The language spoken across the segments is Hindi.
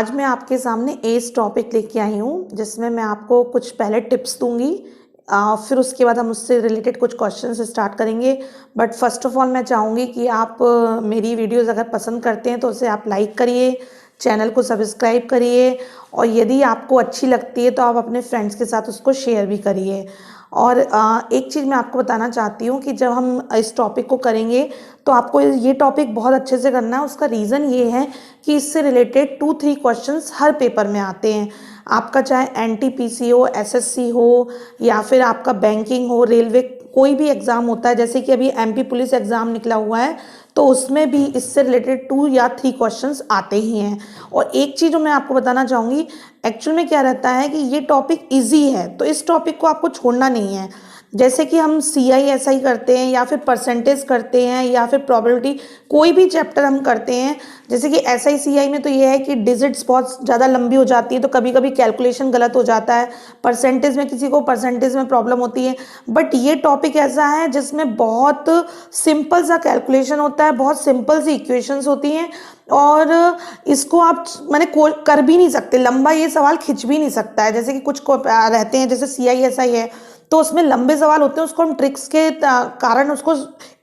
आज मैं आपके सामने एज टॉपिक लेके आई हूँ जिसमें मैं आपको कुछ पहले टिप्स दूंगी। फिर उसके बाद हम उससे रिलेटेड कुछ क्वेश्चन से स्टार्ट करेंगे। बट फर्स्ट ऑफ ऑल मैं चाहूँगी कि आप मेरी वीडियोस अगर पसंद करते हैं तो उसे आप लाइक करिए, चैनल को सब्सक्राइब करिए और यदि आपको अच्छी लगती है तो आप अपने फ्रेंड्स के साथ उसको शेयर भी करिए। और एक चीज़ मैं आपको बताना चाहती हूँ कि जब हम इस टॉपिक को करेंगे तो आपको ये टॉपिक बहुत अच्छे से करना है। उसका रीज़न ये है कि इससे रिलेटेड 2-3 क्वेश्चंस हर पेपर में आते हैं। आपका चाहे एनटीपीसी हो, एसएससी हो या फिर आपका बैंकिंग हो, रेलवे, कोई भी एग्ज़ाम होता है, जैसे कि अभी एमपी पुलिस एग्ज़ाम निकला हुआ है तो उसमें भी इससे रिलेटेड 2 या 3 क्वेश्चंस आते ही हैं। और एक चीज़ जो मैं आपको बताना चाहूँगी, एक्चुअल में क्या रहता है कि ये टॉपिक इजी है तो इस टॉपिक को आपको छोड़ना नहीं है। जैसे कि हम CI SI करते हैं या फिर परसेंटेज करते हैं या फिर प्रोबेबिलिटी, कोई भी चैप्टर हम करते हैं, जैसे कि SI CI में तो ये है कि डिजिट्स बहुत ज़्यादा लंबी हो जाती है तो कभी कभी कैलकुलेशन गलत हो जाता है। परसेंटेज में किसी को परसेंटेज में प्रॉब्लम होती है, बट ये टॉपिक ऐसा है जिसमें बहुत सिंपल सा कैलकुलेशन होता है, बहुत सिंपल सी इक्वेशंस होती हैं और इसको आप मैंने कर भी नहीं सकते, लंबा ये सवाल खिंच भी नहीं सकता है। जैसे कि कुछ को रहते हैं, जैसे CI SI है तो उसमें लंबे सवाल होते हैं, उसको हम ट्रिक्स के कारण उसको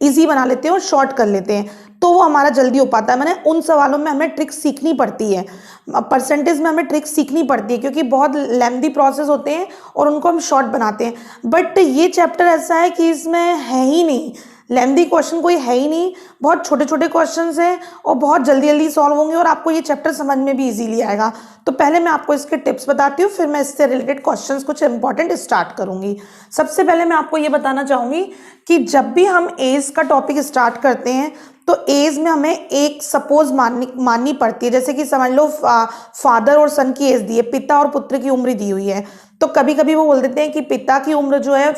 इजी बना लेते हैं और शॉर्ट कर लेते हैं तो वो हमारा जल्दी हो पाता है। मैंने उन सवालों में हमें ट्रिक्स सीखनी पड़ती है, परसेंटेज में हमें ट्रिक्स सीखनी पड़ती है क्योंकि बहुत लेंथी प्रोसेस होते हैं और उनको हम शॉर्ट बनाते हैं। बट ये चैप्टर ऐसा है कि इसमें है ही नहीं लेंथी क्वेश्चन, कोई है ही नहीं, बहुत छोटे छोटे क्वेश्चंस हैं और बहुत जल्दी जल्दी सॉल्व होंगे और आपको ये चैप्टर समझ में भी इजीली आएगा। तो पहले मैं आपको इसके टिप्स बताती हूँ, फिर मैं इससे रिलेटेड क्वेश्चंस कुछ इंपॉर्टेंट स्टार्ट करूँगी। सबसे पहले मैं आपको ये बताना चाहूँगी कि जब भी हम एज का टॉपिक स्टार्ट करते हैं तो एज में हमें एक सपोज माननी पड़ती है। जैसे कि समझ लो फादर और सन की एज दी है, पिता और पुत्र की उम्र दी हुई है, तो कभी कभी वो बोल देते हैं कि पिता की उम्र जो है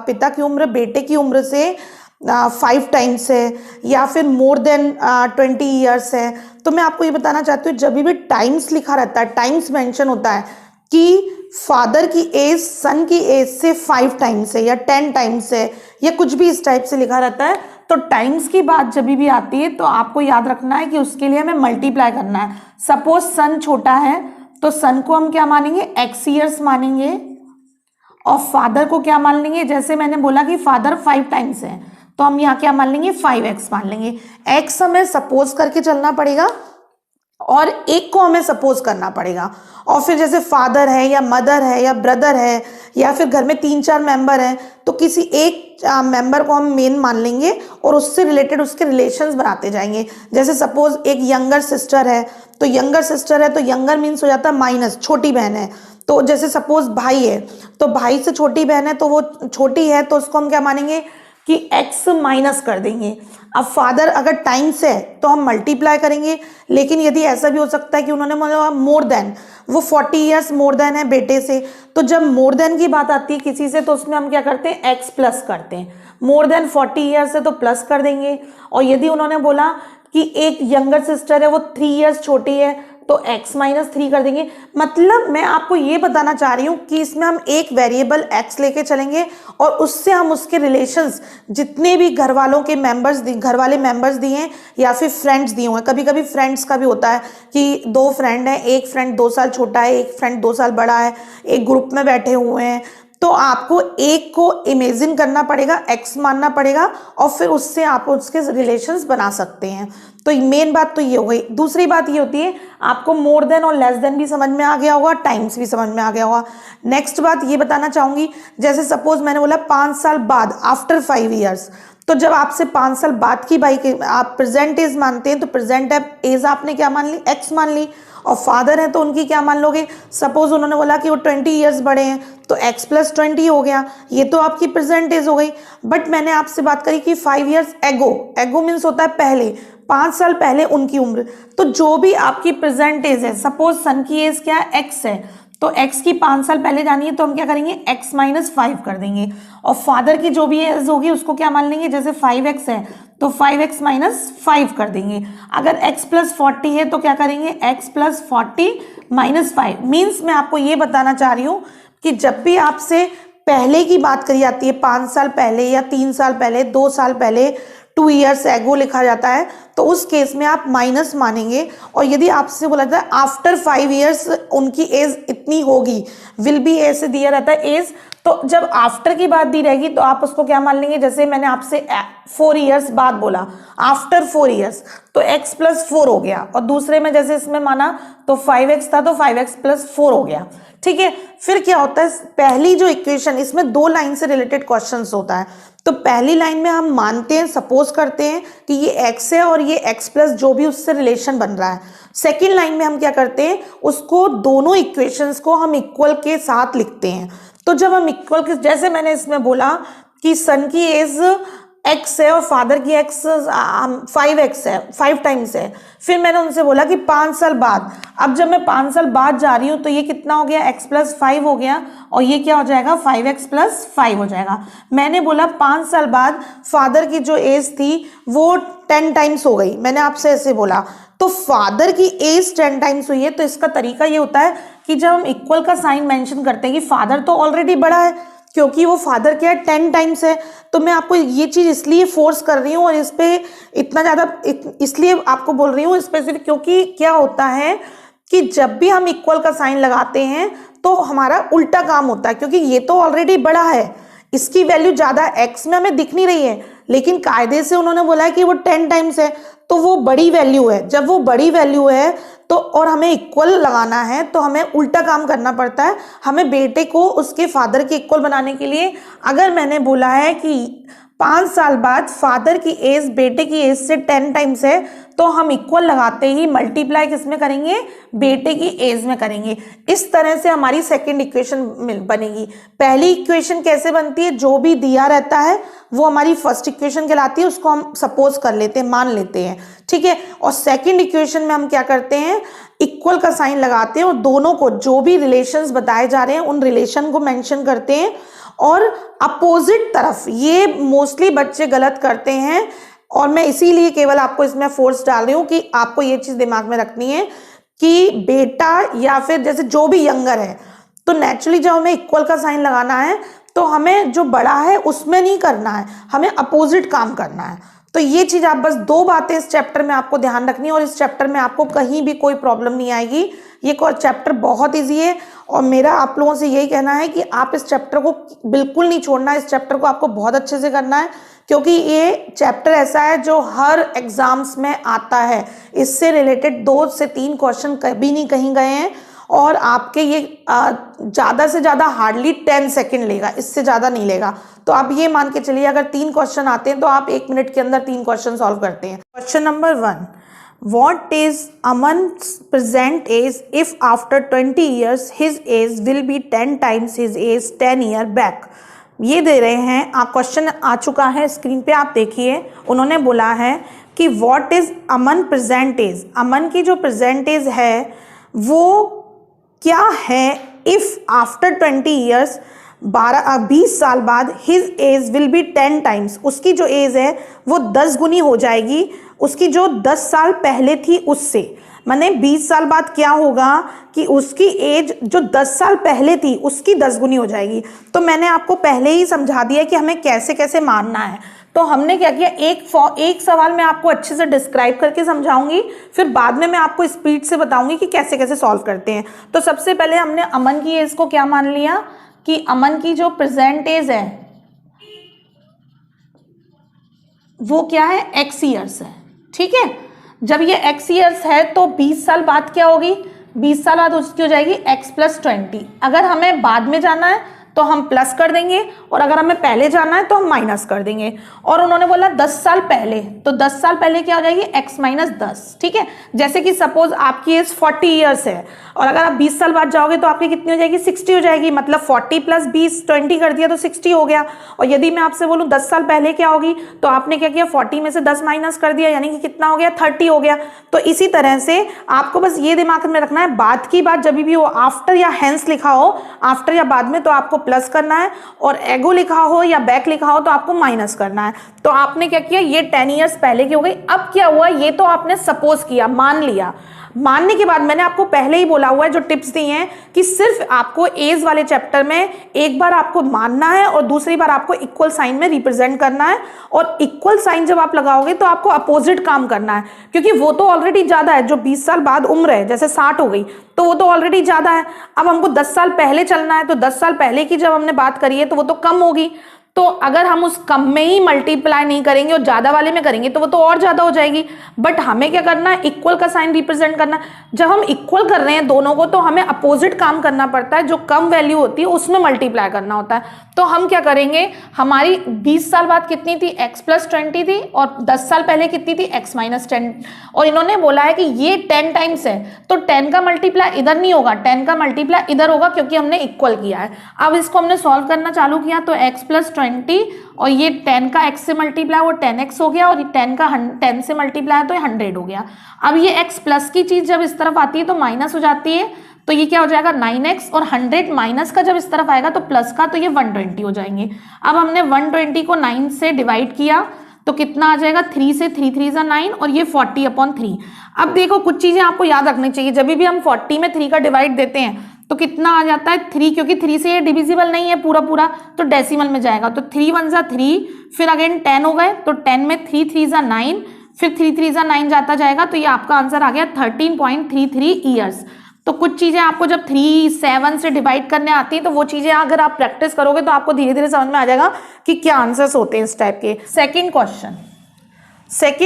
पिता की उम्र बेटे की उम्र से 5 टाइम्स है या फिर मोर देन 20 ईयर्स है। तो मैं आपको ये बताना चाहती हूँ, जब भी टाइम्स लिखा रहता है, टाइम्स मेंशन होता है कि फादर की एज सन की एज से 5 टाइम्स है या 10 टाइम्स है या कुछ भी इस टाइप से लिखा रहता है, तो टाइम्स की बात जब भी आती है तो आपको याद रखना है कि उसके लिए हमें मल्टीप्लाई करना है। सपोज सन छोटा है तो सन को हम क्या मानेंगे, x ईयर्स मानेंगे और फादर को क्या मान लेंगे, जैसे मैंने बोला कि फादर 5 टाइम्स है तो हम यहाँ क्या मान लेंगे, 5x मान लेंगे। x हमें सपोज करके चलना पड़ेगा और एक को हमें सपोज करना पड़ेगा। और फिर जैसे फादर है या मदर है या ब्रदर है या फिर घर में 3-4 मेंबर हैं तो किसी एक मेंबर को हम मेन मान लेंगे और उससे रिलेटेड उसके रिलेशंस बनाते जाएंगे। जैसे सपोज एक यंगर सिस्टर है तो यंगर मीन्स हो जाता है माइनस, छोटी बहन है। तो जैसे सपोज भाई है तो भाई से छोटी बहन है तो वो छोटी है तो उसको हम क्या मानेंगे कि x माइनस कर देंगे। अब फादर अगर टाइम्स है तो हम मल्टीप्लाई करेंगे, लेकिन यदि ऐसा भी हो सकता है कि उन्होंने बोला मोर देन, वो 40 ईयर्स मोर देन है बेटे से, तो जब मोर देन की बात आती है किसी से तो उसमें हम क्या करते हैं, x प्लस करते हैं। मोर देन 40 ईयर्स है तो प्लस कर देंगे। और यदि उन्होंने बोला कि एक यंगर सिस्टर है वो 3 ईयर्स छोटी है तो x-3 कर देंगे। मतलब मैं आपको ये बताना चाह रही हूँ कि इसमें हम एक वेरिएबल x लेके चलेंगे और उससे हम उसके रिलेशंस, जितने भी घर वाले मेंबर्स दिए हैं या फिर फ्रेंड्स दिए हुए हैं, कभी कभी फ्रेंड्स का भी होता है कि 2 फ्रेंड हैं, एक फ्रेंड 2 साल छोटा है, एक फ्रेंड 2 साल बड़ा है, एक ग्रुप में बैठे हुए हैं, तो आपको एक को इमेजिन करना पड़ेगा, x मानना पड़ेगा और फिर उससे आप उसके रिलेशंस बना सकते हैं। तो मेन बात तो ये हो गई। दूसरी बात ये होती है, आपको मोर देन और लेस देन भी समझ में आ गया होगा, टाइम्स भी समझ में आ गया होगा। नेक्स्ट बात ये बताना चाहूंगी, जैसे सपोज मैंने बोला 5 साल बाद, आफ्टर 5 ईयर्स, तो जब आपसे 5 साल बाद की आप प्रेजेंट एज मानते हैं तो प्रेजेंट एज आपने क्या मान ली, x मान ली। और फादर है तो उनकी क्या मान लोगे, सपोज उन्होंने बोला कि वो 20 ईयर्स बड़े हैं तो x+20 हो गया, ये तो आपकी प्रेजेंट एज हो गई। बट मैंने आपसे बात करी कि 5 ईयर्स एगो मीन्स होता है पहले, 5 साल पहले उनकी उम्र, तो जो भी आपकी प्रेजेंट एज है, सपोज सन की एज क्या है, x है, तो x की 5 साल पहले जानी है तो हम क्या करेंगे, x-5 कर देंगे। और फादर की जो भी एज होगी उसको क्या मान लेंगे, जैसे 5x है तो 5x-5 कर देंगे। अगर x+40 है तो क्या करेंगे, x+40-5। मीन्स मैं आपको ये बताना चाह रही हूँ कि जब भी आपसे पहले की बात करी जाती है, 5 साल पहले या 3 साल पहले, 2 साल पहले, 2 ईयर्स एगो लिखा जाता है, तो उस केस में आप माइनस मानेंगे। और यदि आपसे बोला जाता है आफ्टर 5 ईयर्स उनकी एज इतनी होगी, विल बी ऐसे दिया रहता है एज, तो जब आफ्टर की बात दी रहेगी तो आप उसको क्या मान लेंगे, जैसे मैंने आपसे 4 ईयर्स बाद बोला, आफ्टर 4 ईयर्स तो x प्लस 4 हो गया, और दूसरे में जैसे इसमें माना तो 5x था तो 5x प्लस 4 हो गया। ठीक है, फिर क्या होता है, पहली जो इक्वेशन, इसमें 2 लाइन से रिलेटेड क्वेश्चंस होता है। तो पहली लाइन में हम मानते हैं, सपोज करते हैं कि ये x है और ये x प्लस जो भी उससे रिलेशन बन रहा है। सेकेंड लाइन में हम क्या करते हैं, उसको दोनों इक्वेशंस को हम इक्वल के साथ लिखते हैं। तो जब हम इक्वल के, जैसे मैंने इसमें बोला कि सन की एज x है और फादर की x 5x है, 5 टाइम्स है, फिर मैंने उनसे बोला कि 5 साल बाद, अब जब मैं 5 साल बाद जा रही हूँ तो ये कितना हो गया, x प्लस 5 हो गया, और ये क्या हो जाएगा 5x प्लस 5 हो जाएगा। मैंने बोला 5 साल बाद फादर की जो एज थी वो 10 टाइम्स हो गई, मैंने आपसे ऐसे बोला, तो फादर की एज 10 टाइम्स हुई है। तो इसका तरीका ये होता है कि जब हम इक्वल का साइन मेंशन करते हैं कि फादर तो ऑलरेडी बड़ा है, क्योंकि वो फादर क्या है 10 टाइम्स है, तो मैं आपको ये चीज़ इसलिए फोर्स कर रही हूँ और इस पे इतना ज़्यादा इसलिए आपको बोल रही हूँ स्पेसिफिक, क्योंकि क्या होता है कि जब भी हम इक्वल का साइन लगाते हैं तो हमारा उल्टा काम होता है, क्योंकि ये तो ऑलरेडी बड़ा है, इसकी वैल्यू ज़्यादा एक्स में हमें दिख नहीं रही है, लेकिन कायदे से उन्होंने बोला है कि वो 10 टाइम्स है, तो वो बड़ी वैल्यू है। जब वो बड़ी वैल्यू है तो और हमें इक्वल लगाना है तो हमें उल्टा काम करना पड़ता है। हमें बेटे को उसके फादर के इक्वल बनाने के लिए, अगर मैंने बोला है कि 5 साल बाद फादर की एज बेटे की एज से 10 टाइम्स है, तो हम इक्वल लगाते ही मल्टीप्लाई किसमें करेंगे, बेटे की एज में करेंगे। इस तरह से हमारी सेकंड इक्वेशन बनेगी। पहली इक्वेशन कैसे बनती है, जो भी दिया रहता है वो हमारी फर्स्ट इक्वेशन कहलाती है, उसको हम सपोज कर लेते हैं, मान लेते हैं, ठीक है। और सेकंड इक्वेशन में हम क्या करते हैं, इक्वल का साइन लगाते हैं और दोनों को जो भी रिलेशंस बताए जा रहे हैं उन रिलेशन को मेंशन करते हैं। और अपोजिट तरफ, ये मोस्टली बच्चे गलत करते हैं और मैं इसीलिए केवल आपको इसमें फोर्स डाल रही हूँ कि आपको ये चीज़ दिमाग में रखनी है कि बेटा या फिर जैसे जो भी यंगर है, तो नेचुरली जब हमें इक्वल का साइन लगाना है तो हमें जो बड़ा है उसमें नहीं करना है, हमें अपोजिट काम करना है। तो ये चीज़ आप बस 2 बातें इस चैप्टर में आपको ध्यान रखनी है और इस चैप्टर में आपको कहीं भी कोई प्रॉब्लम नहीं आएगी। ये चैप्टर बहुत इजी है और मेरा आप लोगों से यही कहना है कि आप इस चैप्टर को बिल्कुल नहीं छोड़ना है, इस चैप्टर को आपको बहुत अच्छे से करना है, क्योंकि ये चैप्टर ऐसा है जो हर एग्जाम्स में आता है। इससे रिलेटेड 2 से 3 क्वेश्चन कभी नहीं कहीं गए हैं और आपके ये ज़्यादा से ज़्यादा हार्डली 10 सेकेंड लेगा, इससे ज़्यादा नहीं लेगा। तो आप ये मान के चलिए अगर 3 क्वेश्चन आते हैं तो आप 1 मिनट के अंदर 3 क्वेश्चन सॉल्व करते हैं। Question number 1, What is Aman's present age if after 20 years his age will be 10 times his age 10 year back? ये दे रहे हैं, क्वेश्चन आ चुका है स्क्रीन पे, आप देखिए। उन्होंने बोला है कि what is Aman present age, Aman की जो प्रेजेंट एज है वो क्या है इफ आफ्टर 20 ईयर्स 20 साल बाद his age will B 10 times, उसकी जो एज है वो 10 गुनी हो जाएगी उसकी जो 10 साल पहले थी उससे। माने 20 साल बाद क्या होगा कि उसकी एज जो 10 साल पहले थी उसकी 10 गुनी हो जाएगी। तो मैंने आपको पहले ही समझा दिया कि हमें कैसे कैसे मानना है। तो हमने क्या किया, एक सवाल मैं आपको अच्छे से डिस्क्राइब करके समझाऊंगी, फिर बाद में मैं आपको स्पीड से बताऊंगी कि कैसे कैसे सॉल्व करते हैं। तो सबसे पहले हमने अमन की एज को क्या मान लिया कि अमन की जो प्रेजेंट एज है वो क्या है, x ईयर्स है, ठीक है। जब ये x ईयर्स है तो 20 साल बाद क्या होगी, 20 साल बाद उसकी हो जाएगी x प्लस 20। अगर हमें बाद में जाना है तो हम प्लस कर देंगे और अगर हमें पहले जाना है तो हम माइनस कर देंगे। और उन्होंने बोला 10 साल पहले, तो 10 साल पहले क्या हो जाएगी, x माइनस 10, ठीक है। जैसे कि सपोज आपकी एज 40 ईयर्स है और अगर आप 20 साल बाद जाओगे तो आपकी कितनी हो जाएगी, 60 हो जाएगी। मतलब 40 प्लस 20 20 कर दिया तो 60 हो गया। और यदि मैं आपसे बोलूँ 10 साल पहले क्या होगी, तो आपने क्या किया, 40 में से 10 माइनस कर दिया, यानी कि कितना हो गया, 30 हो गया। तो इसी तरह से आपको बस ये दिमाग में रखना है, बाद की बात जब भी हो आफ्टर या हेंस लिखा हो, आफ्टर या बाद में, तो आपको प्लस करना है, और एगो लिखा हो या बैक लिखा हो तो आपको माइनस करना है। तो आपने क्या किया, ये 10 ईयर्स पहले की हो गई। अब क्या हुआ, ये तो आपने सपोज किया, मान लिया। मानने के बाद मैंने आपको पहले ही बोला हुआ है, जो टिप्स दी हैं कि सिर्फ आपको एज वाले चैप्टर में एक बार आपको मानना है और दूसरी बार आपको इक्वल साइन में रिप्रेजेंट करना है, और इक्वल साइन जब आप लगाओगे तो आपको अपोजिट काम करना है, क्योंकि वो तो ऑलरेडी ज्यादा है, जो 20 साल बाद उम्र है जैसे 60 हो गई तो वो तो ऑलरेडी ज्यादा है। अब हमको 10 साल पहले चलना है, तो 10 साल पहले की जब हमने बात करी है तो वो तो कम होगी, तो अगर हम उस कम में ही मल्टीप्लाई नहीं करेंगे और ज्यादा वाले में करेंगे तो वो तो और ज्यादा हो जाएगी। बट हमें क्या करना है, इक्वल का साइन रिप्रेजेंट करना। जब हम इक्वल कर रहे हैं दोनों को तो हमें अपोजिट काम करना पड़ता है, जो कम वैल्यू होती है उसमें मल्टीप्लाई करना होता है। तो हम क्या करेंगे, हमारी 20 साल बाद कितनी थी, x + 20 थी, और 10 साल पहले कितनी थी, x - 10, और इन्होंने बोला है कि ये 10 टाइम्स है, तो 10 का मल्टीप्लाई इधर नहीं होगा, 10 का मल्टीप्लाई इधर होगा, क्योंकि हमने इक्वल किया है। अब इसको हमने सॉल्व करना चालू किया तो x + 20 और ये 10 का x से मल्टीप्लाई वो 10x हो गया, और 10 का 10 से मल्टीप्लाई तो ये 100 हो गया। अब ये x प्लस की चीज जब इस तरफ आती है तो माइनस हो जाती है, तो ये क्या हो जाएगा 9x, और 100 माइनस का जब इस तरफ आएगा तो प्लस का, तो ये 120 हो जाएंगे। अब हमने 120 को 9 से डिवाइड किया तो कितना आ जाएगा, 3 से 3 3 = 9, और ये 40/3। अब देखो कुछ चीजें आपको याद रखनी चाहिए, जब भी हम 40 में 3 का डिवाइड देते हैं तो कितना आ जाता है 3, क्योंकि 3 से ये डिविजिबल नहीं है पूरा पूरा, तो डेसिमल में जाएगा, तो 3 1 = 3, फिर अगेन 10 हो गए, तो 10 में 3 3 = 9, फिर 3 3 = 9 जाता जाएगा, तो ये आपका आंसर आ गया 13.33 ईयर्स। तो कुछ चीजें आपको जब 3 7 से डिवाइड करने आती है तो वो चीजें अगर आप प्रैक्टिस करोगे तो आपको धीरे धीरे समझ में आ जाएगा कि क्या आंसर्स होते हैं इस टाइप के। Second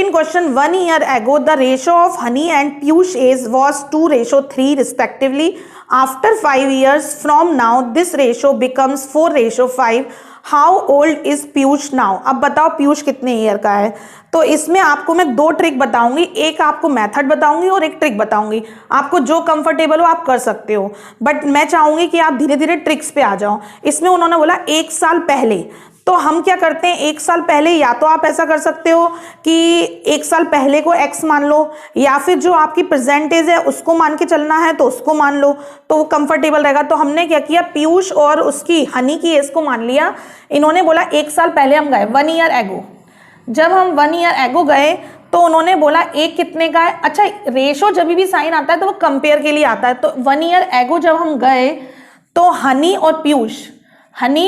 question 1 year ago the ratio of honey and Piyush age was 2:3 respectively. After 5 years from now this ratio becomes 4:5. How old is Piyush now? अब बताओ पीयूष कितने ईयर का है। तो इसमें आपको मैं 2 ट्रिक बताऊंगी, एक आपको मेथड बताऊंगी और एक ट्रिक बताऊंगी। आपको जो कंफर्टेबल हो आप कर सकते हो, बट मैं चाहूंगी कि आप धीरे धीरे ट्रिक्स पे आ जाओ। इसमें उन्होंने बोला 1 साल पहले, तो हम क्या करते हैं 1 साल पहले, या तो आप ऐसा कर सकते हो कि 1 साल पहले को x मान लो, या फिर जो आपकी प्रेजेंट एज है उसको मान के चलना है तो उसको मान लो, तो वो कंफर्टेबल रहेगा। तो हमने क्या किया, पीयूष और उसकी हनी की एज को मान लिया। इन्होंने बोला 1 साल पहले हम गए 1 year ago। जब हम 1 year ago गए तो उन्होंने बोला एक कितने का है। अच्छा, रेशो जब भी साइन आता है तो वो कंपेयर के लिए आता है। तो 1 year ago जब हम गए तो हनी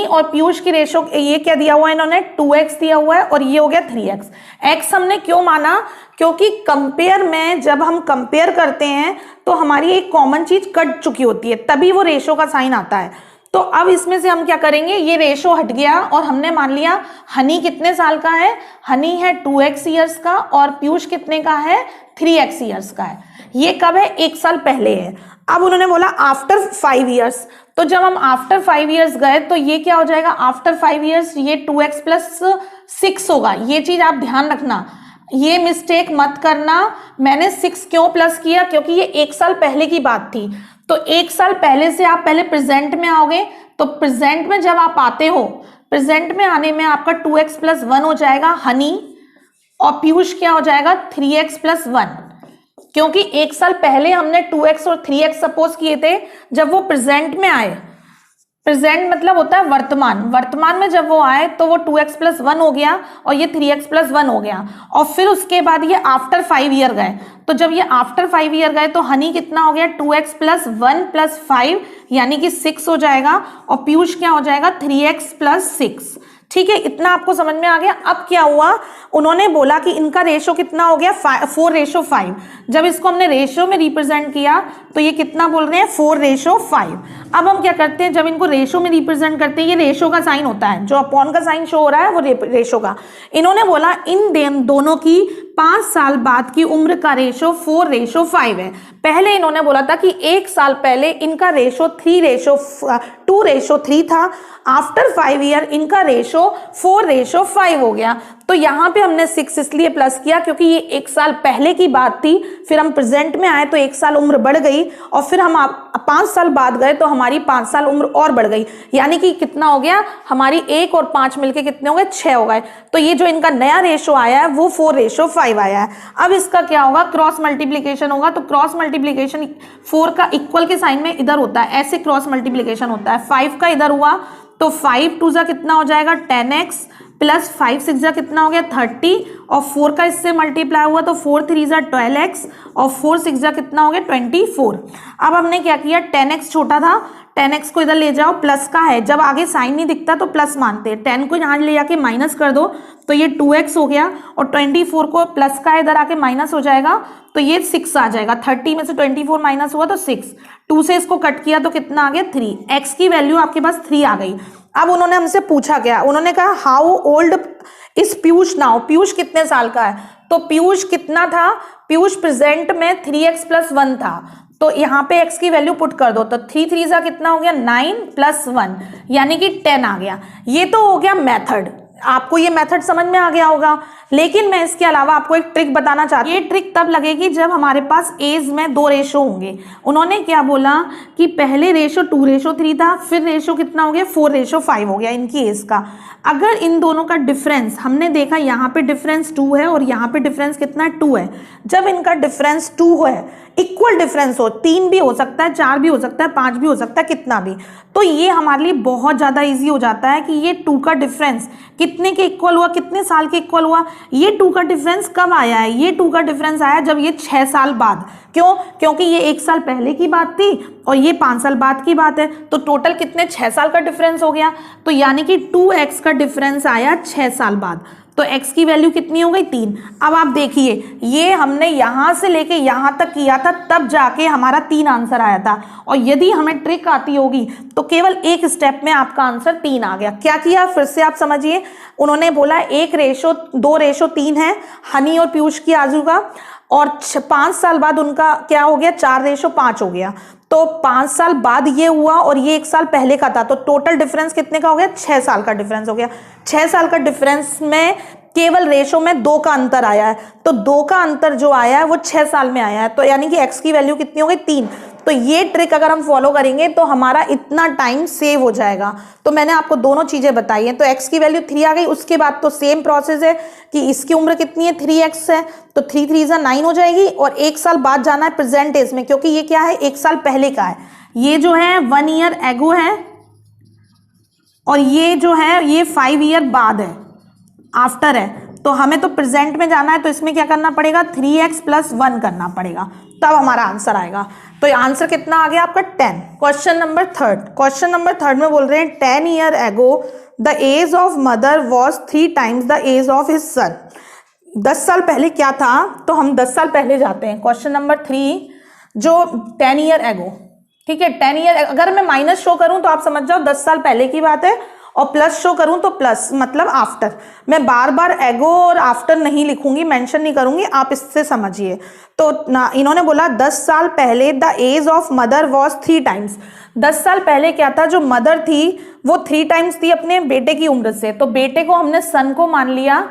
और पीयूष की रेशो, ये क्या दिया हुआ है इन्होंने 2x दिया हुआ है, और ये हो गया 3x। x हमने क्यों माना, क्योंकि कंपेयर में जब हम कंपेयर करते हैं तो हमारी एक कॉमन चीज कट चुकी होती है, तभी वो रेशो का साइन आता है। तो अब इसमें से हम क्या करेंगे, ये रेशो हट गया और हमने मान लिया हनी कितने साल का है, हनी है 2x ईयर्स का, और पीयूष कितने का है 3x ईयर्स का है। ये कब है, 1 साल पहले है। अब उन्होंने बोला आफ्टर 5 ईयर्स, तो जब हम आफ्टर 5 ईयर्स गए तो ये क्या हो जाएगा, आफ्टर 5 ईयर्स ये 2x + 6 होगा। ये चीज आप ध्यान रखना, ये मिस्टेक मत करना। मैंने 6 क्यों प्लस किया, क्योंकि ये 1 साल पहले की बात थी। तो 1 साल पहले से आप पहले प्रेजेंट में आओगे, तो प्रेजेंट में जब आप आते हो, प्रेजेंट में आने में आपका 2x + 1 हो जाएगा हनी, और पीयूष क्या हो जाएगा 3x + 1, क्योंकि 1 साल पहले हमने 2x और 3x सपोज किए थे। जब वो प्रेजेंट में आए, प्रेजेंट मतलब होता है वर्तमान में जब वो आए तो वो 2x + 1 हो गया और ये 3x + 1 हो गया, और फिर उसके बाद ये आफ्टर 5 ईयर गए। तो जब ये आफ्टर 5 ईयर गए तो हनी कितना हो गया 2x + 1 + 5 यानी कि 6 हो जाएगा, और पीयूष क्या हो जाएगा 3x + 6। ठीक है, इतना आपको समझ में आ गया। अब क्या हुआ, उन्होंने बोला कि इनका रेशो कितना हो गया 4:5। जब इसको हमने रेशो में रिप्रेजेंट किया तो ये कितना बोल रहे हैं 4:5। अब हम क्या करते हैं, जब इनको रेशो में रिप्रेजेंट करते हैं, ये रेशो का साइन होता है, जो अपॉन का साइन शो हो रहा है वो रेशो का। इन्होंने बोला इन दोनों की 5 साल बाद की उम्र का रेशो 4:5 है। पहले इन्होंने बोला था कि 1 साल पहले इनका रेशो 2:3 था, आफ्टर 5 ईयर इनका रेशो 4:5 हो गया। तो यहाँ पे हमने 6 इसलिए प्लस किया क्योंकि ये 1 साल पहले की बात थी, फिर हम प्रेजेंट में आए तो 1 साल उम्र बढ़ गई, और फिर हम 5 साल बाद गए तो हमारी 5 साल उम्र और बढ़ गई, यानी कि कितना हो गया हमारी 1 और 5 मिलके कितने हो गए 6 हो गए। तो ये जो इनका नया रेशो आया है वो 4:5 आया है। अब इसका क्या होगा, क्रॉस मल्टीप्लीकेशन होगा। तो क्रॉस मल्टीप्लीकेशन 4 का इक्वल के साइन में इधर होता है, ऐसे क्रॉस मल्टीप्लीकेशन होता है। 5 का इधर हुआ तो 5 2 कितना हो जाएगा 10x, प्लस 5 6 जा कितना हो गया 30 और 4 का इससे मल्टीप्लाई हुआ तो 4 3 जा 12x और 4 6 जा कितना हो गया 24। अब हमने क्या किया 10x छोटा था 10x को इधर ले जाओ प्लस का है, जब आगे साइन नहीं दिखता तो प्लस मानते हैं, 10 को यहाँ ले जाके माइनस कर दो तो ये 2x हो गया और 24 को प्लस का इधर आके माइनस हो जाएगा तो ये 6 आ जाएगा। 30 में से 24 माइनस हुआ तो 6, 2 से इसको कट किया तो कितना आ गया 3। x की वैल्यू आपके पास 3 आ गई। अब उन्होंने हमसे पूछा क्या, उन्होंने कहा how old is Piyush now, Piyush कितने साल का है, तो पीयूष कितना था, पीयूष प्रेजेंट में 3x + 1 था, तो यहाँ पे x की वैल्यू पुट कर दो तो 3 3 जा कितना हो गया 9 + 1 यानी कि 10 आ गया। ये तो हो गया मेथड, आपको ये मेथड समझ में आ गया होगा। लेकिन मैं इसके अलावा आपको एक ट्रिक बताना चाहती हूँ। ये ट्रिक तब लगेगी जब हमारे पास एज में 2 रेशो होंगे। उन्होंने क्या बोला कि पहले रेशो 2:3 था, फिर रेशो कितना हो गया 4:5 हो गया इनकी एज का। अगर इन दोनों का डिफरेंस हमने देखा यहाँ पे डिफरेंस 2 है और यहाँ पे डिफरेंस कितना 2 है, जब इनका डिफरेंस 2 है, इक्वल डिफरेंस हो, 3 भी हो सकता है, 4 भी हो सकता है, 5 भी हो सकता है, कितना भी, तो ये हमारे लिए बहुत ज़्यादा इजी हो जाता है कि ये 2 का डिफरेंस कितने के इक्वल हुआ, कितने साल के इक्वल हुआ। ये 2 का डिफरेंस कब आया है, ये 2 का डिफरेंस आया जब ये 6 साल बाद, क्यों, क्योंकि ये 1 साल पहले की बात थी और ये 5 साल बाद की बात है, तो टोटल कितने 6 साल का डिफरेंस हो गया, तो यानी कि 2x का डिफरेंस आया 6 साल बाद, तो x की वैल्यू कितनी हो गई 3। अब आप देखिए ये हमने यहां से लेके यहां तक किया था तब जाके हमारा 3 आंसर आया था, और यदि हमें ट्रिक आती होगी तो केवल एक स्टेप में आपका आंसर 3 आ गया। क्या किया फिर से आप समझिए, उन्होंने बोला 1:2:3 है हनी और पीयूष की आजू का, और 5 साल बाद उनका क्या हो गया 4:5 हो गया, तो 5 साल बाद ये हुआ और ये 1 साल पहले का था, तो टोटल डिफरेंस कितने का हो गया 6 साल का डिफरेंस हो गया। 6 साल का डिफरेंस में केवल रेशो में 2 का अंतर आया है, तो 2 का अंतर जो आया है वो 6 साल में आया है, तो यानी कि x की वैल्यू कितनी हो गई 3। तो ये ट्रिक अगर हम फॉलो करेंगे तो हमारा इतना टाइम सेव हो जाएगा। तो मैंने आपको दोनों चीजें बताई हैं, तो x की वैल्यू 3 आ गई। उसके बाद तो सेम प्रोसेस है कि इसकी उम्र कितनी है 3x है, तो 3 3 जा 9 हो जाएगी, और 1 साल बाद जाना है प्रेजेंट एज में, क्योंकि ये क्या है 1 साल पहले का है, ये जो है 1 ईयर एगो है, और ये जो है ये 5 ईयर बाद है, आफ्टर है, तो हमें तो प्रेजेंट में जाना है, तो इसमें क्या करना पड़ेगा 3x + 1 करना पड़ेगा, तब हमारा आंसर आएगा। तो आंसर कितना आ गया आपका 10। क्वेश्चन नंबर 3 में बोल रहे हैं 10 year ago the age of mother was 3 times the age of his son. 10 साल पहले क्या था, तो हम 10 साल पहले जाते हैं। क्वेश्चन नंबर 3 जो 10 ईयर एगो, ठीक है 10 ईयर, अगर मैं माइनस शो करूं तो आप समझ जाओ 10 साल पहले की बात है, और प्लस शो करूं तो प्लस मतलब आफ्टर। मैं बार बार एगो और आफ्टर नहीं लिखूंगी, मेंशन नहीं करूंगी, आप इससे समझिए। तो इन्होंने बोला 10 साल पहले the age of mother was 3 times. 10 साल पहले क्या था, जो मदर थी वो 3 टाइम्स थी अपने बेटे की उम्र से, तो बेटे को हमने सन को मान लिया,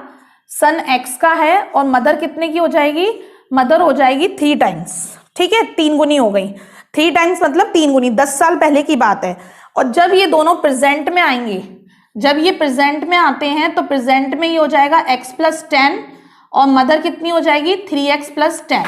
सन x का है, और मदर कितने की हो जाएगी, मदर हो जाएगी 3 टाइम्स, ठीक है 3 गुनी हो गई, 3 टाइम्स मतलब 3 गुनी, 10 साल पहले की बात है। और जब ये दोनों प्रेजेंट में आएंगे, जब ये प्रेजेंट में आते हैं तो प्रेजेंट में ये हो जाएगा x + 10 और मदर कितनी हो जाएगी 3x + 10।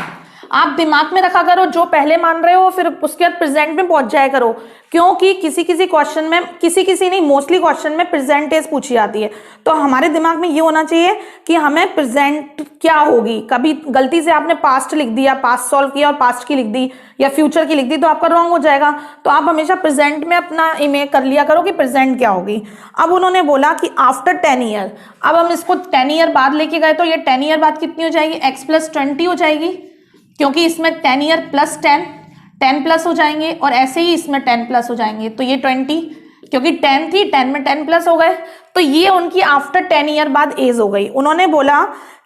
आप दिमाग में रखा करो, जो पहले मान रहे हो फिर उसके बाद प्रेजेंट में पहुंच जाया करो, क्योंकि किसी क्वेश्चन में, किसी नहीं मोस्टली क्वेश्चन में प्रेजेंट एज पूछी जाती है, तो हमारे दिमाग में ये होना चाहिए कि हमें प्रेजेंट क्या होगी। कभी गलती से आपने पास्ट लिख दिया, पास्ट सॉल्व किया और पास्ट की लिख दी या फ्यूचर की लिख दी तो आपका रॉन्ग हो जाएगा, तो आप हमेशा प्रेजेंट में अपना इमेज कर लिया करो कि प्रेजेंट क्या होगी। अब उन्होंने बोला कि आफ्टर 10 ईयर, अब हम इसको 10 ईयर बाद लेके गए तो ये 10 ईयर बाद कितनी हो जाएगी x + 20 हो जाएगी, क्योंकि इसमें 10 ईयर + 10 प्लस हो जाएंगे, और ऐसे ही इसमें 10 प्लस हो जाएंगे, तो ये 20, क्योंकि 10 थी 10 में 10 प्लस हो गए, तो ये उनकी आफ्टर 10 ईयर बाद एज हो गई। उन्होंने बोला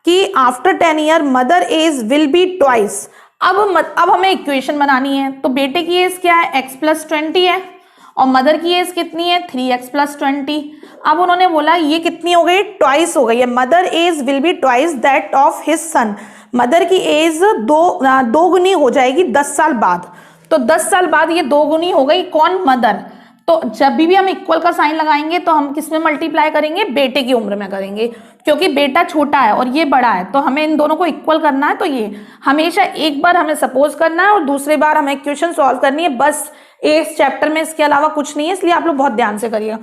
कि after 10 year mother age will be twice. अब हमें इक्वेशन बनानी है, तो बेटे की एज क्या है x + 20 है, और मदर की एज कितनी है 3x + 20। अब उन्होंने बोला ये कितनी हो गई, ट्वाइस हो गई है, mother age will be twice that of his son. Mother की एज दो गुनी हो जाएगी 10 साल बाद, तो 10 साल बाद ये 2 गुनी हो गई, कौन, मदर। तो जब भी हम इक्वल का साइन लगाएंगे तो हम किस में मल्टीप्लाई करेंगे, बेटे की उम्र में करेंगे, क्योंकि बेटा छोटा है और ये बड़ा है, तो हमें इन दोनों को इक्वल करना है। तो ये हमेशा एक बार हमें सपोज करना है और दूसरी बार हमें इक्वेशन सॉल्व करनी है, बस इस चैप्टर में इसके अलावा कुछ नहीं है, इसलिए आप लोग बहुत ध्यान से करिएगा।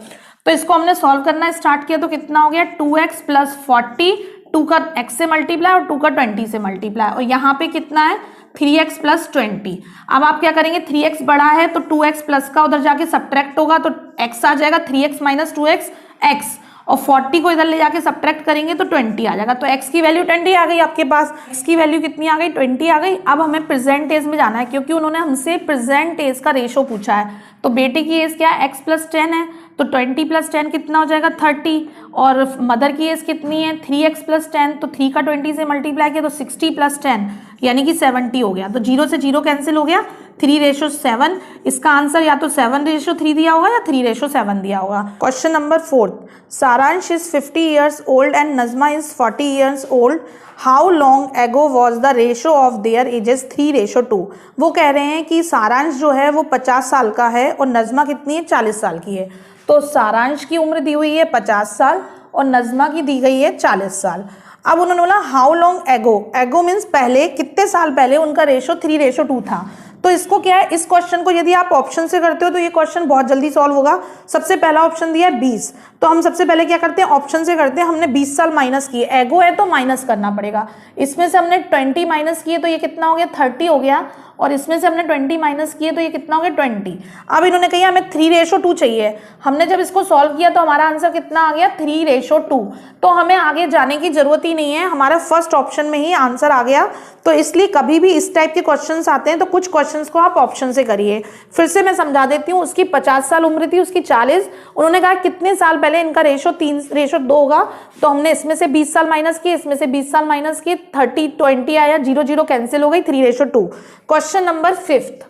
तो इसको हमने सॉल्व करना स्टार्ट किया तो कितना हो गया 2x प्लस 40, 2 का x से मल्टीप्लाई और 2 का 20 से मल्टीप्लाई, और यहाँ पे कितना है 3x प्लस 20। अब आप क्या करेंगे, 3x बड़ा है तो 2x प्लस का उधर जाके सब्ट्रैक्ट होगा तो x आ जाएगा 3x माइनस 2x x, और 40 को इधर ले जाके सब्ट्रैक्ट करेंगे तो 20 आ जाएगा। तो x की वैल्यू 20 आ गई आपके पास, x की वैल्यू कितनी आ गई 20 आ गई। अब हमें प्रेजेंट एज में जाना है क्योंकि उन्होंने हमसे प्रेजेंट एज का रेशो पूछा है। तो बेटे की एज क्या है, x प्लस 10 है, तो 20 प्लस 10 कितना हो जाएगा 30, और मदर की एज कितनी है 3x प्लस 10, तो 3 का 20 से मल्टीप्लाई किया तो 60 प्लस 10 यानी कि 70 हो गया। तो 0 से 0 कैंसिल हो गया, 3:7। इसका आंसर या तो 7:3 दिया होगा या 3:7 दिया होगा। क्वेश्चन नंबर 4, सारांश is 50 years old and Nazma is 40 years old. How long ago was the ratio of their ages 3:2? वो कह रहे हैं कि सारांश जो है वो 50 साल का है और नज़मा कितनी है 40 साल की है। तो सारांश की उम्र दी हुई है 50 साल और नज़मा की दी गई है 40 साल। अब उन्होंने बोला हाउ लॉन्ग एगो, एगो मीन्स पहले, कितने साल पहले उनका रेशो 3:2 था। तो इसको क्या है, इस क्वेश्चन को यदि आप ऑप्शन से करते हो तो ये क्वेश्चन बहुत जल्दी सॉल्व होगा। सबसे पहला ऑप्शन दिया है 20, तो हम सबसे पहले क्या करते हैं ऑप्शन से करते हैं। हमने 20 साल माइनस किए, एगो है तो माइनस करना पड़ेगा। इसमें से हमने 20 माइनस किए तो ये कितना हो गया 30 हो गया, और इसमें से हमने 20 माइनस किए तो ये कितना हो गया 20। अब इन्होंने कहा हमें 3:2 चाहिए। हमने जब इसको सॉल्व किया तो हमारा आंसर कितना आ गया 3:2। तो हमें आगे जाने की जरूरत ही नहीं है, हमारा फर्स्ट ऑप्शन में ही आंसर आ गया। तो इसलिए कभी भी इस टाइप के क्वेश्चंस आते हैं तो कुछ क्वेश्चंस को आप ऑप्शन से करिए। फिर से मैं समझा देती हूँ, उसकी 50 साल उम्र थी, उसकी 40। उन्होंने कहा कितने साल पहले इनका रेशो 3:2 होगा, तो हमने इसमें से 20 साल माइनस किए, इसमें से 20 साल माइनस किए, 30 20 आया, 0 कैंसिल हो गई, 3:2। क्वेश्चन नंबर 5,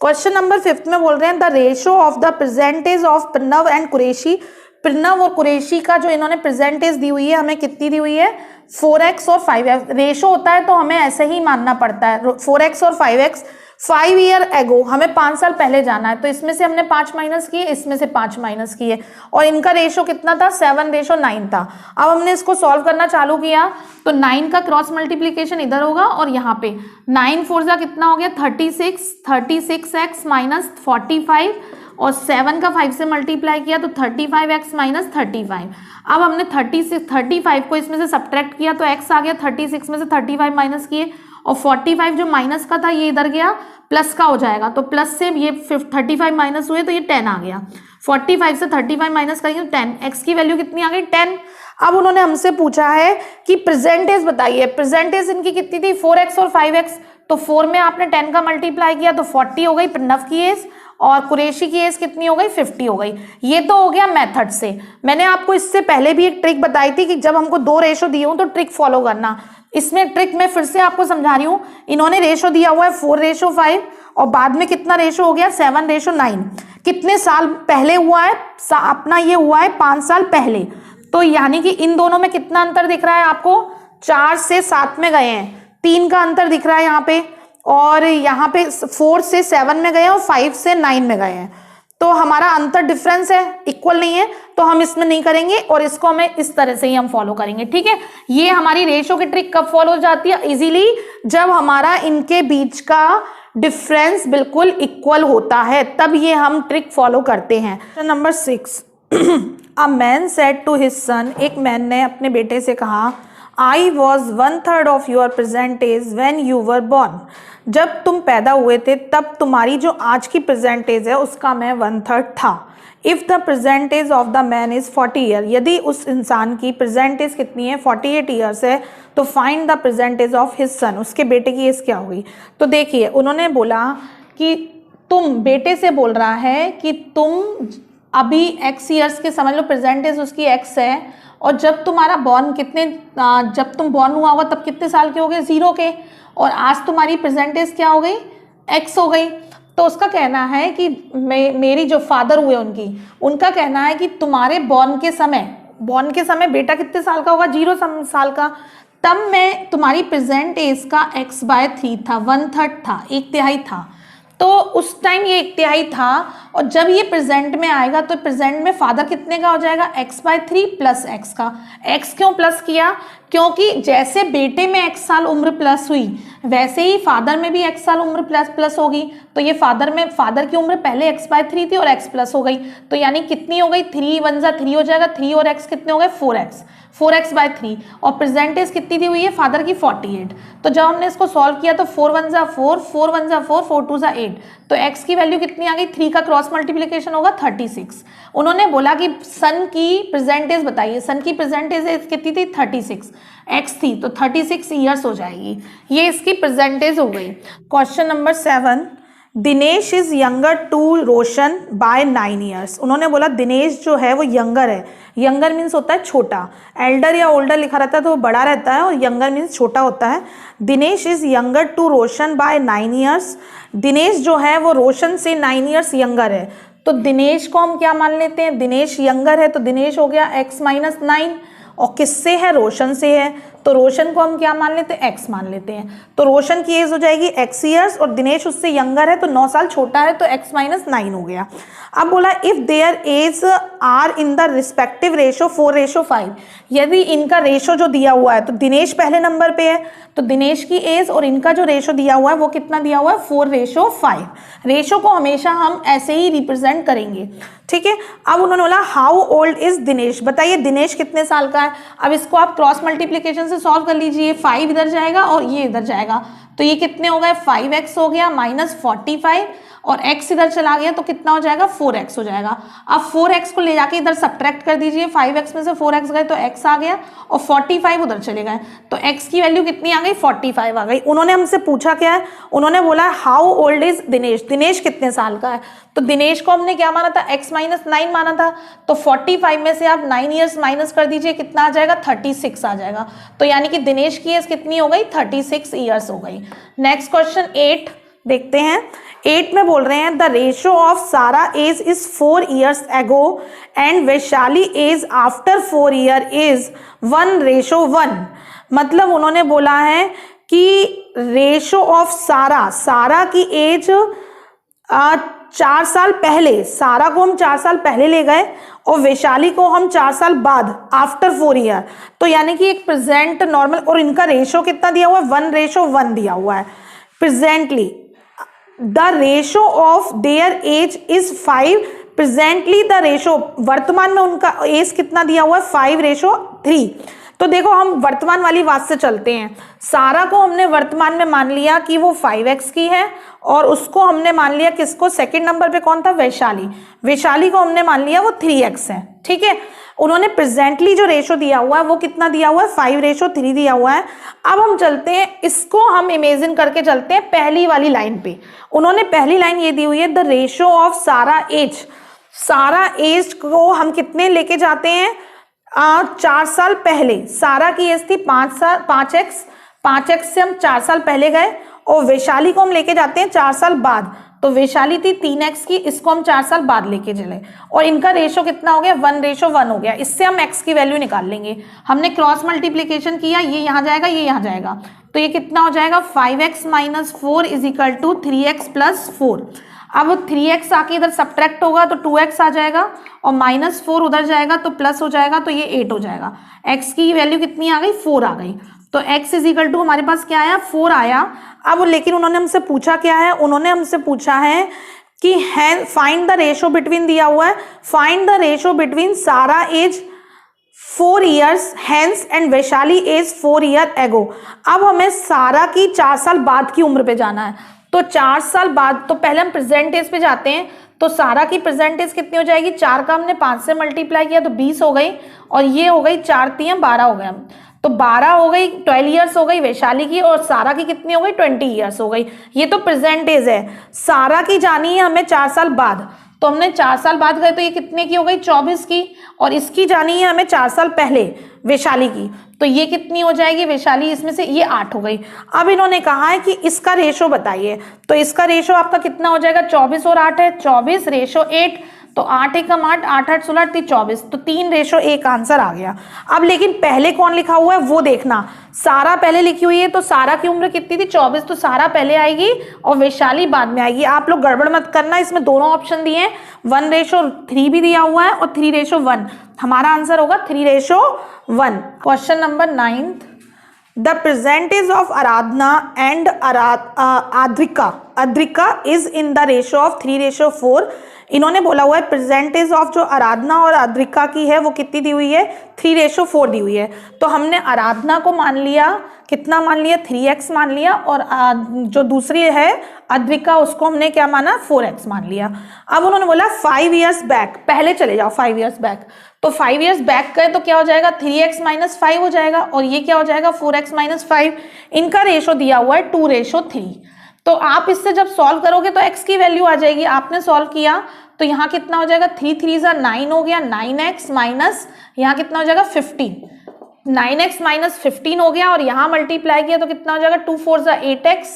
क्वेश्चन नंबर 5 में बोल रहे हैं the ratio of the percentage of Pranav and Qureshi. Pranav और कुरैशी का जो इन्होंने परसेंटेज दी हुई है, हमें कितनी दी हुई है 4x और 5x। रेशो होता है तो हमें ऐसे ही मानना पड़ता है 4x और 5x। 5 ईयर एगो, हमें 5 साल पहले जाना है, तो इसमें से हमने 5 माइनस किए, इसमें से 5 माइनस किए, और इनका रेशो कितना था 7:9 था। अब हमने इसको सॉल्व करना चालू किया तो 9 का क्रॉस मल्टीप्लीकेशन इधर होगा और यहाँ पे 9 4 जा कितना हो गया 36x माइनस 45, और 7 का 5 से मल्टीप्लाई किया तो 35x माइनस 35। अब हमने 35 को इसमें से सब्ट्रैक्ट किया तो x आ गया, 36 में से 35 माइनस किए, और 45 जो माइनस का था ये इधर गया, प्लस का हो जाएगा, तो प्लस से ये 35 माइनस हुए तो ये 10 आ गया। 45 से 35 माइनस करेंगे तो 10, x की वैल्यू कितनी आ गई 10। अब उन्होंने हमसे पूछा है कि प्रेजेंटेज बताइए। प्रेजेंटेज इनकी कितनी थी 4x और 5x, तो 4 में आपने 10 का मल्टीप्लाई किया तो 40 हो गई प्रणव की एज, और कुरैशी की एज कितनी हो गई 50 हो गई। ये तो हो गया मेथड से। मैंने आपको इससे पहले भी एक ट्रिक बताई थी कि जब हमको 2 रेशो दिए हो तो ट्रिक फॉलो करना। इसमें ट्रिक मैं फिर से आपको समझा रही हूँ। इन्होंने रेशो दिया हुआ है 4:5 और बाद में कितना रेशो हो गया 7:9। कितने साल पहले हुआ है, अपना ये हुआ है 5 साल पहले, तो यानी कि इन दोनों में कितना अंतर दिख रहा है आपको, 4 से 7 में गए हैं, 3 का अंतर दिख रहा है यहाँ पे, और यहाँ पे 4 से 7 में गए हैं और 5 से 9 में गए हैं। तो हमारा अंतर डिफरेंस है, इक्वल नहीं है, तो हम इसमें नहीं करेंगे और इसको हमें इस तरह से ही हम फॉलो करेंगे। ठीक है, ये हमारी रेशो की ट्रिक कब फॉलो हो जाती है इजीली, जब हमारा इनके बीच का डिफरेंस बिल्कुल इक्वल होता है, तब ये हम ट्रिक फॉलो करते हैं। Number 6, a man said to his son, एक मैन ने अपने बेटे से कहा, I was 1/3 of your percentage when you were born. जब तुम पैदा हुए थे तब तुम्हारी जो आज की परसेंटेज है उसका मैं 1/3 था। If the percentage of the man is 40 year, यदि उस इंसान की परसेंटेज कितनी है 48 ईयर्स है, तो find the percentage of his सन, उसके बेटे की एज क्या हुई। तो देखिए उन्होंने बोला कि तुम, बेटे से बोल रहा है कि तुम अभी x ईयर्स के समझ लो, परसेंटेज उसकी x है, और जब तुम्हारा बॉर्न कितने, जब तुम बॉर्न हुआ होगा तब कितने साल के हो गए 0 के, और आज तुम्हारी परसेंटेज क्या हो गई x हो गई। तो उसका कहना है कि मेरी जो फादर हुए उनका कहना है कि तुम्हारे बॉर्न के समय बेटा कितने साल का होगा 0 साल का, तब मैं तुम्हारी प्रेजेंट एज का x/3 था, 1/3 था, 1/3 था। तो उस टाइम ये 1/3 था और जब ये प्रेजेंट में आएगा तो प्रेजेंट में फादर कितने का हो जाएगा, x/3 प्लस एक्स का। x क्यों प्लस किया, क्योंकि जैसे बेटे में x साल उम्र प्लस हुई वैसे ही फादर में भी x साल उम्र प्लस होगी। तो ये फादर की उम्र पहले x/3 थी और x प्लस हो गई, तो यानी कितनी हो गई, 3 1 जा 3 हो जाएगा, 3 और x कितने हो गए 4x/3 और प्रेजेंटेज कितनी दी हुई है फादर की 48। तो जब हमने इसको सॉल्व किया तो 4 1 जा 4, 4 1 जा 4, 4 2 जा 8, तो x की वैल्यू कितनी आ गई, 3 का क्रॉस मल्टीप्लिकेशन होगा 36। उन्होंने बोला कि सन की प्रेजेंटेज बताइए, सन की प्रेजेंटेज कितनी थी 36, x थी तो 36 ईयर्स हो जाएगी, ये इसकी प्रेजेंटेज हो गई। Question number 7, Dinesh is younger to Roshan by 9 years. उन्होंने बोला दिनेश जो है वो यंगर है, यंगर मीन्स होता है छोटा, एल्डर या ओल्डर लिखा रहता है तो वो बड़ा रहता है और यंगर मीन्स छोटा होता है। Dinesh is younger to Roshan by 9 years. Dinesh जो है वो रोशन से 9 ईयर्स यंगर है, तो दिनेश को हम क्या मान लेते हैं, दिनेश यंगर है तो दिनेश हो गया x-9 और किससे है, रोशन से है, तो रोशन को हम क्या मान लेते हैं, x मान लेते हैं। तो रोशन की एज हो जाएगी x ईयर्स और दिनेश उससे यंगर है तो 9 साल छोटा है तो x-9 हो गया। अब बोला if their age are in the respective ratio 4:5, यदि इनका रेशो जो दिया हुआ है तो दिनेश पहले नंबर पे है तो दिनेश की एज और इनका जो रेशो दिया हुआ है वो कितना दिया हुआ है 4:5। रेशो को हमेशा हम ऐसे ही रिप्रेजेंट करेंगे, ठीक है। अब उन्होंने बोला हाउ ओल्ड इज दिनेश, बताइए दिनेश कितने साल का है। अब इसको आप क्रॉस मल्टीप्लिकेशन से सॉल्व कर लीजिए, 5 इधर जाएगा और ये इधर जाएगा तो ये कितने हो गए 5x हो गया -45 और x इधर चला गया तो कितना हो जाएगा 4x हो जाएगा। अब 4x को ले जाके इधर सब्ट्रैक्ट कर दीजिए, 5x में से 4x गए तो x आ गया और 45 उधर चले गए तो x की वैल्यू कितनी आ गई 45 आ गई। उन्होंने हमसे पूछा क्या है, उन्होंने बोला how old is Dinesh, Dinesh कितने साल का है। तो दिनेश को हमने क्या माना था x-9 माना था, तो 45 में से आप 9 ईयर्स माइनस कर दीजिए, कितना आ जाएगा 36 आ जाएगा। तो यानी कि दिनेश की एज कितनी हो गई 36 ईयर्स हो गई। नेक्स्ट क्वेश्चन 8 देखते हैं। 8 में बोल रहे हैं the ratio of Sara age is 4 years ago and Vaishali age after 4 year is 1:1। मतलब उन्होंने बोला है कि रेशो ऑफ सारा की एज 4 साल पहले, सारा को हम 4 साल पहले ले गए और वैशाली को हम 4 साल बाद आफ्टर 4 ईयर, तो यानी कि एक प्रेजेंट नॉर्मल और इनका रेशो कितना दिया हुआ है 1:1 दिया हुआ है। Presently the ratio of their age is 5, presently the ratio, वर्तमान में उनका एज कितना दिया हुआ है 5:3। तो देखो हम वर्तमान वाली बात से चलते हैं, सारा को हमने वर्तमान में मान लिया कि वो 5x की है और उसको हमने मान लिया किसको, सेकंड नंबर पे कौन था वैशाली को हमने मान लिया वो 3x है, ठीक है। उन्होंने प्रेजेंटली जो रेशो दिया हुआ है वो कितना दिया हुआ है 5:3 दिया हुआ है। अब हम चलते हैं, इसको हम इमेजिन करके चलते हैं पहली वाली लाइन पे। उन्होंने पहली लाइन ये दी हुई है the ratio of Sara as को हम कितने लेके जाते हैं 4 साल पहले। सारा की एज थी 5x से हम 4 साल पहले गए और वैशाली को हम लेके जाते हैं 4 साल बाद, तो वैशाली थी 3x की, इसको हम 4 साल बाद लेके चले और इनका रेशो कितना हो गया 1:1 हो गया। इससे हम x की वैल्यू निकाल लेंगे। हमने क्रॉस मल्टीप्लिकेशन किया, ये यहाँ जाएगा ये यहाँ जाएगा, तो ये कितना हो जाएगा 5x - 4 = 3x + 4। अब 3x आके इधर सब्ट्रैक्ट होगा तो 2x आ जाएगा और -4 उधर जाएगा तो प्लस हो जाएगा तो ये 8 हो जाएगा। x की वैल्यू कितनी आ गई 4 आ गई, तो x = हमारे पास क्या आया 4 आया। अब लेकिन उन्होंने हमसे पूछा क्या है, उन्होंने हमसे पूछा है कि फाइंड द रेशो बिटवीन, दिया हुआ है find the ratio between Sara age 4 years hence and Vaishali age 4 year ago. अब हमें सारा की 4 साल बाद की उम्र पे जाना है, तो 4 साल बाद, तो पहले हम प्रेजेंट एज पे जाते हैं। तो सारा की प्रेजेंट एज कितनी हो जाएगी, 4 का हमने 5 से मल्टीप्लाई किया तो 20 हो गई और ये हो गई 4 × 3 12 हो गया, तो 12 हो गई, 12 ईयर्स हो गई वैशाली की और सारा की कितनी हो गई 20 ईयर्स हो गई। ये तो प्रेजेंट एज है। सारा की जानी है हमें 4 साल बाद, तो हमने 4 साल बाद गए तो ये कितने की हो गई 24 की, और इसकी जानी है हमें 4 साल पहले वैशाली की, तो ये कितनी हो जाएगी वैशाली, इसमें से ये 8 हो गई। अब इन्होंने कहा है कि इसका रेशो बताइए, तो इसका रेशो आपका कितना हो जाएगा 24 और 8 है, 24:8 तो 8 एकम 8, 8 8 16 30 24, तो 3:1 आंसर आ गया। अब लेकिन पहले कौन लिखा हुआ है वो देखना, सारा पहले लिखी हुई है, तो सारा की उम्र कितनी थी 24, तो सारा पहले आएगी और वैशाली बाद में आएगी। आप लोग गड़बड़ मत करना, इसमें दोनों ऑप्शन दिए हैं, 1:3 भी दिया हुआ है और 3:1। हमारा आंसर होगा 3:1। Question number 9, the percentage of Aradhana and Adrika is in the ratio of 3:4। इन्होंने बोला हुआ है परसेंटेज ऑफ जो आराधना और अद्रिका की है वो कितनी दी हुई है, 3:4 दी हुई है। तो हमने आराधना को मान लिया, कितना मान लिया, 3x मान लिया, और जो दूसरी है अद्रिका उसको हमने क्या माना, 4x मान लिया। अब उन्होंने बोला 5 years बैक, पहले चले जाओ 5 years बैक, तो 5 years बैक गए तो क्या हो जाएगा, 3x - 5 हो जाएगा, और ये क्या हो जाएगा 4x - 5। इनका रेशो दिया हुआ है 2:3। तो आप इससे जब सॉल्व करोगे तो x की वैल्यू आ जाएगी। आपने सॉल्व किया तो यहाँ कितना हो जाएगा, 3 3 9 हो गया, 9x माइनस यहाँ कितना हो जाएगा 15, 9x - 15 हो गया, और यहाँ मल्टीप्लाई किया तो कितना हो जाएगा 2 4 8x,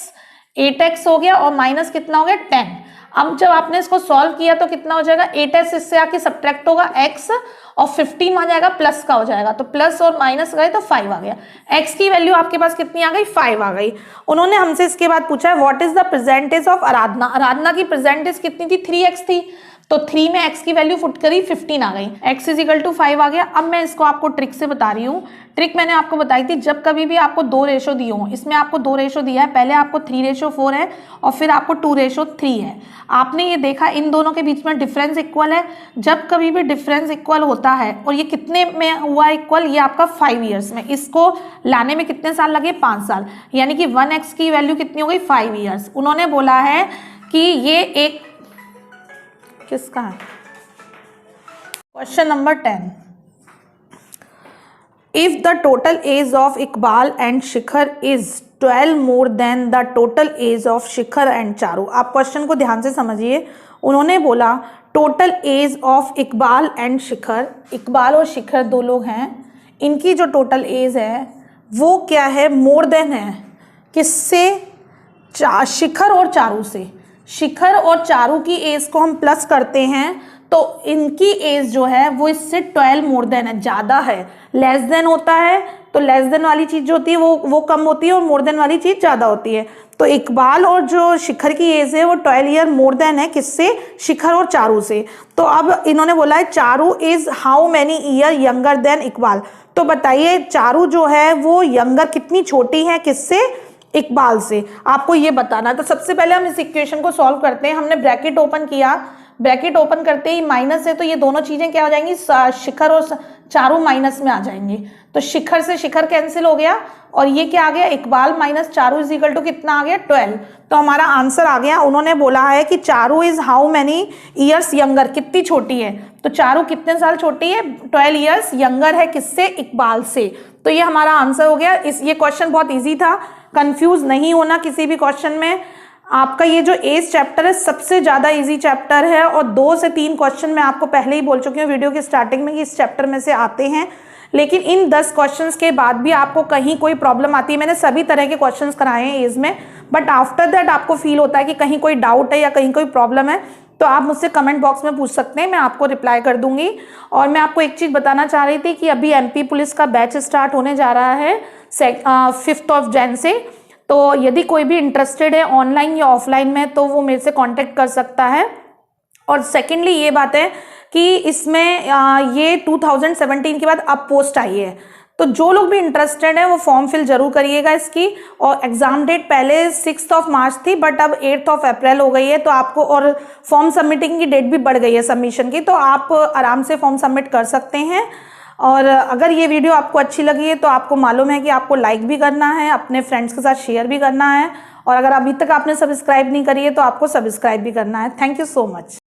8x हो गया, और माइनस कितना हो गया 10। अब जब आपने इसको सॉल्व किया तो कितना हो जाएगा, 8x इससे आके सब्ट्रैक्ट होगा x, और 15 आ जाएगा प्लस का हो जाएगा, तो प्लस और माइनस गए तो 5 आ गया। x की वैल्यू आपके पास कितनी आ गई, 5 आ गई। उन्होंने हमसे इसके बाद पूछा है what is the percentage of Aradhana. Aradhana की परसेंटेज कितनी थी, 3x थी, तो 3 में x की वैल्यू फुट करी 15 आ गई, x = 5 आ गया। अब मैं इसको आपको ट्रिक से बता रही हूँ। ट्रिक मैंने आपको बताई थी, जब कभी भी आपको 2 रेशो दिए हों, इसमें आपको 2 रेशो दिया है, पहले आपको 3:4 है और फिर आपको 2:3 है। आपने ये देखा इन दोनों के बीच में डिफरेंस इक्वल है। जब कभी भी डिफरेंस इक्वल होता है, और ये कितने में हुआ इक्वल, ये आपका 5 years में, इसको लाने में कितने साल लगे, 5 साल, यानी कि 1x की वैल्यू कितनी हो गई, 5 years। उन्होंने बोला है कि ये एक किसका है, question number 10, if the total age of Iqbal and Shikhar is 12 more than the total age of Shikhar and Charu. आप क्वेश्चन को ध्यान से समझिए। उन्होंने बोला total age of Iqbal and Shikhar, Iqbal और शिखर 2 लोग हैं, इनकी जो टोटल एज है वो क्या है, मोर देन है, किससे, शिखर और चारू से। शिखर और चारू की एज को हम प्लस करते हैं तो इनकी एज जो है वो इससे 12 मोर देन है, ज़्यादा है। लेस देन होता है तो लेस देन वाली चीज़ जो होती है वो कम होती है, और मोर देन वाली चीज़ ज़्यादा होती है। तो इकबाल और जो शिखर की एज है वो 12 ईयर मोर देन है, किससे, शिखर और चारू से। तो अब इन्होंने बोला है Charu is how many year younger than Iqbal. तो बताइए चारू जो है वो यंगर कितनी छोटी है, किससे, इकबाल से। आपको ये बताना है। तो सबसे पहले हम इस इक्वेशन को सॉल्व करते हैं। हमने ब्रैकेट ओपन किया, ब्रैकेट ओपन करते ही माइनस है तो ये दोनों चीजें क्या हो जाएंगी, शिखर और चारू माइनस में आ जाएंगे। तो शिखर से शिखर कैंसिल हो गया, और ये क्या आ गया, इकबाल माइनस चारू = कितना आ गया, 12। तो हमारा आंसर आ गया। उन्होंने बोला है कि Charu is how many years younger, कितनी छोटी है, तो चारू कितने साल छोटी है, 12 ईयर्स यंगर है, किससे, इकबाल से। तो ये हमारा आंसर हो गया। ये क्वेश्चन बहुत ईजी था, कंफ्यूज नहीं होना किसी भी क्वेश्चन में। आपका ये जो एज चैप्टर है सबसे ज़्यादा इजी चैप्टर है, और 2 से 3 क्वेश्चन मैं आपको पहले ही बोल चुकी हूँ वीडियो की स्टार्टिंग में कि इस चैप्टर में से आते हैं। लेकिन इन 10 क्वेश्चंस के बाद भी आपको कहीं कोई प्रॉब्लम आती है, मैंने सभी तरह के क्वेश्चंस कराए हैं एज में, बट आफ्टर दैट आपको फील होता है कि कहीं कोई डाउट है या कहीं कोई प्रॉब्लम है, तो आप मुझसे कमेंट बॉक्स में पूछ सकते हैं, मैं आपको रिप्लाई कर दूंगी। और मैं आपको एक चीज़ बताना चाह रही थी कि अभी MP पुलिस का बैच स्टार्ट होने जा रहा है 5 जनवरी से। तो यदि कोई भी इंटरेस्टेड है ऑनलाइन या ऑफलाइन में तो वो मेरे से कांटेक्ट कर सकता है। और सेकेंडली ये बात है कि इसमें ये 2017 के बाद अब पोस्ट आई है, तो जो लोग भी इंटरेस्टेड है वो फॉर्म फिल जरूर करिएगा इसकी। और एग्जाम डेट पहले 6 मार्च थी, बट अब 8 अप्रैल हो गई है, तो आपको, और फॉर्म सबमिटिंग की डेट भी बढ़ गई है सबमिशन की, तो आप आराम से फॉर्म सबमिट कर सकते हैं। और अगर ये वीडियो आपको अच्छी लगी है तो आपको मालूम है कि आपको लाइक भी करना है, अपने फ्रेंड्स के साथ शेयर भी करना है, और अगर अभी तक आपने सब्सक्राइब नहीं करी है तो आपको सब्सक्राइब भी करना है। Thank you so much.